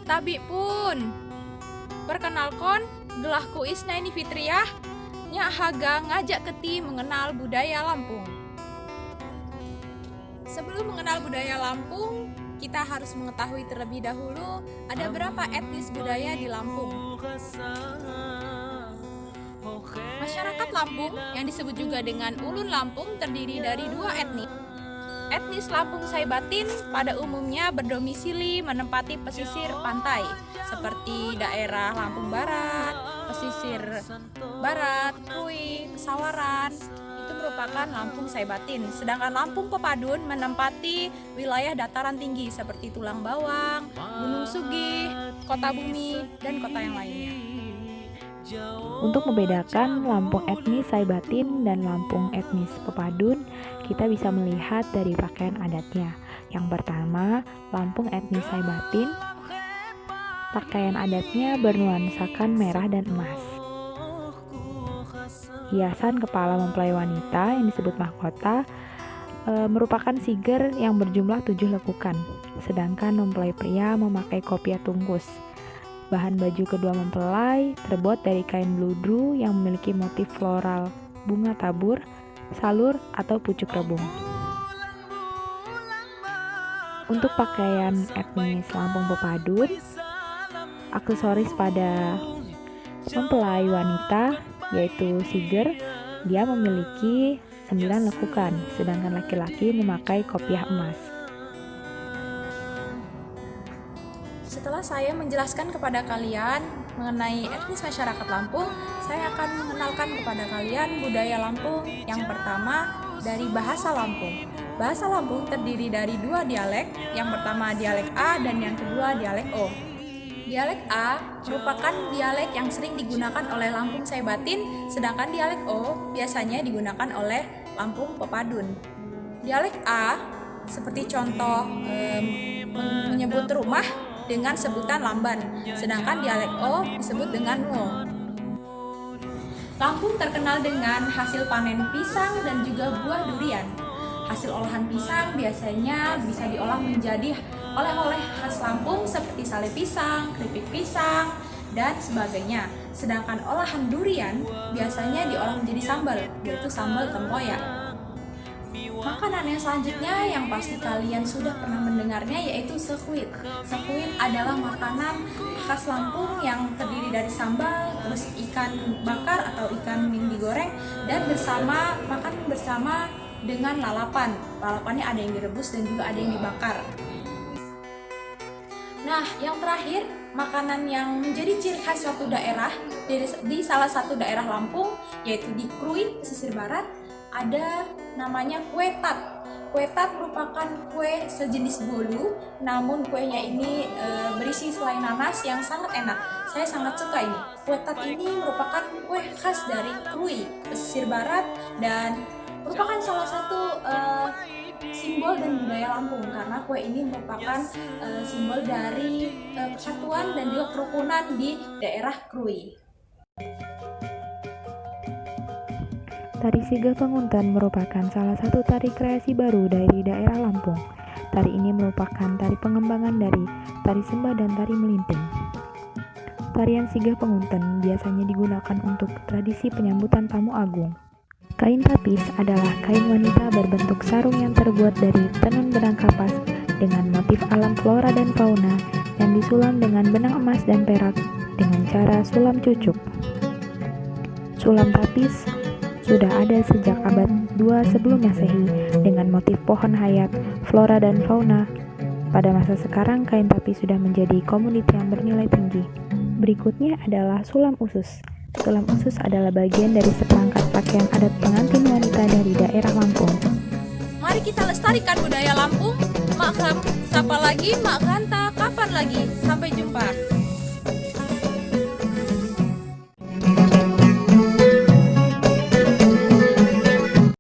Tabi pun, perkenalkan, gelahku Isnaini Fitriah, Nyak Haga ngajak keti mengenal budaya Lampung. Sebelum mengenal budaya Lampung, kita harus mengetahui terlebih dahulu ada berapa etnis budaya di Lampung. Masyarakat Lampung yang disebut juga dengan Ulun Lampung terdiri dari dua etnis. Etnis Lampung Saibatin pada umumnya berdomisili menempati pesisir pantai seperti daerah Lampung Barat, pesisir barat, Krui, Pesawaran. Itu merupakan Lampung Saibatin. Sedangkan Lampung Pepadun menempati wilayah dataran tinggi seperti Tulang Bawang, Gunung Sugih, Kota Bumi, dan kota yang lainnya. Untuk membedakan Lampung etnis Saibatin dan Lampung etnis Pepadun, kita bisa melihat dari pakaian adatnya. Yang pertama, Lampung etnis Saibatin, pakaian adatnya bernuansakan merah dan emas. Hiasan kepala mempelai wanita yang disebut mahkota merupakan siger yang berjumlah 7 lekukan, sedangkan mempelai pria memakai kopiah tungkus. Bahan baju kedua mempelai terbuat dari kain bludru yang memiliki motif floral, bunga tabur, salur, atau pucuk rebung. Untuk pakaian etnis Lampung Pepadun, aksesoris pada mempelai wanita yaitu siger, dia memiliki 9 lekukan, sedangkan laki-laki memakai kopiah emas. Setelah saya menjelaskan kepada kalian mengenai etnis masyarakat Lampung, saya akan mengenalkan kepada kalian budaya Lampung. Yang pertama dari bahasa Lampung. Bahasa Lampung terdiri dari 2 dialek, yang pertama dialek A dan yang kedua dialek O. Dialek A merupakan dialek yang sering digunakan oleh Lampung Saibatin, sedangkan dialek O biasanya digunakan oleh Lampung Pepadun. Dialek A seperti contoh menyebut rumah dengan sebutan lamban, sedangkan dialek O disebut dengan ngo. Lampung terkenal dengan hasil panen pisang dan juga buah durian. Hasil olahan pisang biasanya bisa diolah menjadi oleh-oleh khas Lampung seperti sale pisang, keripik pisang, dan sebagainya. Sedangkan olahan durian biasanya diolah menjadi sambal, yaitu sambal tempoyak. Makanan yang selanjutnya yang pasti kalian sudah pernah mendengarnya yaitu sekuit. Sekuit adalah makanan khas Lampung yang terdiri dari sambal, terus ikan bakar atau ikan yang digoreng, dan makan bersama dengan lalapan. Lalapannya ada yang direbus dan juga ada yang dibakar. Nah, yang terakhir, makanan yang menjadi ciri khas suatu daerah di salah satu daerah Lampung, yaitu di Krui, pesisir barat, ada namanya kue tat. Kue tat merupakan kue sejenis bolu, namun kuenya ini berisi selai nanas yang sangat enak. Saya sangat suka ini. Kue tat ini merupakan kue khas dari Krui, pesisir barat, dan merupakan salah satu simbol dan budaya Lampung, karena kue ini merupakan simbol dari persatuan dan juga kerukunan di daerah Krui. Tari Sigah Pengunten merupakan salah satu tari kreasi baru dari daerah Lampung. Tari ini merupakan tari pengembangan dari tari sembah dan tari melinting. Tarian Sigah Pengunten biasanya digunakan untuk tradisi penyambutan tamu agung. Kain tapis adalah kain wanita berbentuk sarung yang terbuat dari tenun benang kapas dengan motif alam flora dan fauna yang disulam dengan benang emas dan perak dengan cara sulam cucuk. Sulam tapis sudah ada sejak abad 2 sebelum Masehi dengan motif pohon hayat, flora dan fauna. Pada masa sekarang, kain tapis sudah menjadi komoditi yang bernilai tinggi. Berikutnya adalah sulam usus. Sulam usus adalah bagian dari seperangkat pakaian adat pengantin wanita dari daerah Lampung. Mari kita lestarikan budaya Lampung. Mak Kam, sapa lagi, Mak Ganta, kapan lagi? Sampai jumpa.